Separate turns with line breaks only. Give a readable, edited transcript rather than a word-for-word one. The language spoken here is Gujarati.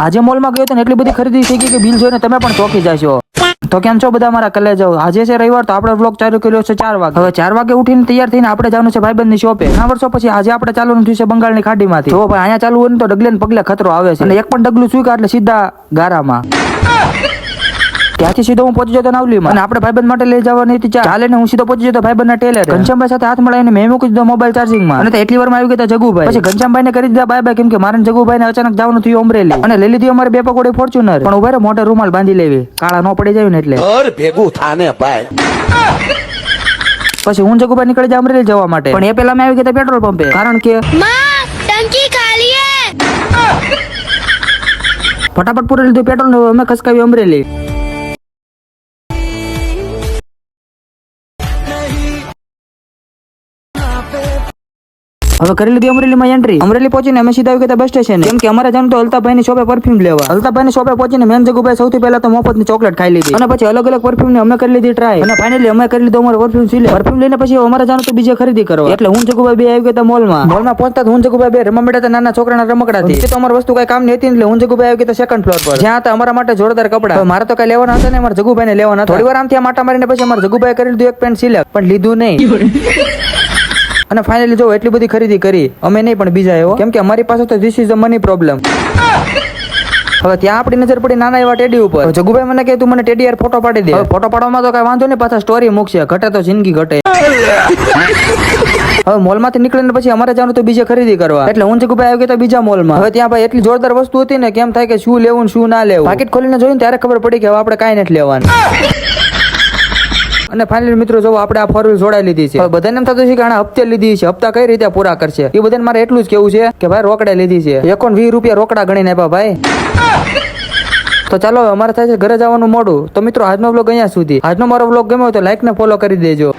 આજે મોલમાં ગયો તો એટલી બધી ખરીદી થઈ ગઈ કે બિલ જોઈને તમે પણ ચોંકી જશો. તો કેમ છો બધા મારા કલેજો? આજે છે રવિવાર, તો આપણે વ્લોગ ચાલુ કર્યો છે 4 વાગે. હવે 4 વાગે ઉઠીને તૈયાર થઈને આપણે જવાનું છે ભાઈબંધની શોપે. ઘણા વર્ષો પછી આજે આપણે ચાલુ થયું છે બંગાળની ખાડીમાંથી. જો ભાઈ અહીંયા ચાલુ હોય ને તો ડગલે ને પગલે ખતરો આવે છે, અને એક પણ ડગલું ચૂક્યા એટલે સીધા ગારામાં. ત્યાંથી સીધો હું પહોંચી જતો નાવલીમાં, અને આપણે ભાઈબંધ માટે લઈ જવાની હતી ચા. ચાલે ને હું સીધો પહોંચી જતો ભાઈબંધના ટેલરે. ઘનશ્યામભાઈ સાથે હાથ મળાવીને મેં મૂકી દીધો મોબાઈલ ચાર્જિંગમાં, અને એટલી વારમાં આવી ગયા જગુભાઈ. પછી ઘનશ્યામભાઈને કરી દીધા બાય બાય, કેમ કે મારે જગુભાઈને અચાનક જવાનું થયું અમરેલી, અને લઈ લીધી અમારે 2 પકોડી ફોર્ચ્યુનર. પણ ઉભા મોટે રૂમાલ બાંધી લેવી, કાળા ન પડી જાય ને એટલે
ભેગું થાને ભાઈ.
પછી હું જગુભાઈ નીકળી જાય અમરેલી જવા માટે, પણ એ પેલા મેં આવી ગયા પેટ્રોલ પંપે, કારણ કે
टंकी खाली है।
ફટાફટ પૂરી લીધું પેટ્રોલ, અમે ખસકાવી અમરેલી. હવે કરી લીધી અમરેલીમાં એન્ટ્રી. અમરેલી પહોંચીને અમે સીધા આવી ગયા બસ સ્ટેશન, કેમ કે અમારે જાણ તો અલ્તાભાઈની શોપે પરફ્યુમ લેવા. અલ્તાભાઈની શોપે પહોંચીને મેન જગુભાઈ સૌથી પહેલા તો મફતની ચોકલેટ ખાઈ લીધી, અને પછી અલગ અલગ પરફ્યુમ ને અમે કરી લીધી ટ્રાય, અને ફાઇનલી અમે કરી લીધો અમારો પરફ્યુમ સિલે. પરફ્યુમ લઈને પછી અમારે જાણ તો બીજે ખરીદી કરવા, એટલે હું જગુભાઈ બે આવી ગયા મોલમાં. મોલમાં પહોંચતા હું જગુભાઈ બે રમવા બેઠા નાના છોકરાના રમકડાથી. તો અમારી વસ્તુ કઈ કામ નહીં હતી, એટલે હું જગુભાઈ આવી ગયા સેકન્ડ ફ્લોર પર, જ્યાં હતા અમારા માટે જોરદાર કપડા. મારે તો કઈ લેવાના હતા ને, અમારે જગુભાઈને લેવાના. થોડી વાર આમથી માટા મારીને પછી અમારે જગુભાઈ કરી લીધું એક પેન્ટ સિલેક્ટ, પણ લીધું નહીં. અને ફાઇનલી જો એટલી બધી ખરીદી કરી અમે નહીં, પણ બીજા એવો, કેમ કે અમારી પાસે તો this is a money problem. હવે ત્યાં આપણી નજર પડી નાના એવા ટેડી ઉપર. જગુભાઈ મને કહે તું મને ટેડી યાર ફોટો પાડી દે. હવે ફોટો પાડવામાં તો કઈ વાંધો નહીં, પાછા સ્ટોરી મૂકશે, ઘટે તો જિંદગી ઘટે. હવે મોલમાંથી નીકળીને પછી અમારે જવાનું તો બીજે ખરીદી કરવા, એટલે હું જગુભાઈ આવી ગયા બીજા મોલમાં. હવે ત્યાં ભાઈ એટલી જોરદાર વસ્તુ હતી ને, કેમ થાય કે શું લેવું શું ના લેવું. પાકીટ ખોલીને જોઈને ત્યારે ખબર પડી કે હવે આપણે કાંઈ નથી લેવાનું. અને ફાઇનલી મિત્રો જો આપણે આ 4 વ્હીલ જોડાઈ લીધી છે. હવે બધાને એમ થતું છે કે આને હપ્તે લીધી છે, હપ્તા કઈ રીતે પૂરા કરશે, એ બધાને મારે એટલું જ કેવું છે કે ભાઈ રોકડે લીધી છે. 21 રૂપિયા રોકડા ગણીને આપ્યા ભાઈ. તો ચાલો અમારે થાય છે ઘરે જવાનું મોડું. તો મિત્રો આજનો વ્લોગ અહીંયા સુધી. આજનો મારો વ્લોગ ગમ્યો હોય તો લાઈક ને ફોલો કરી દેજો.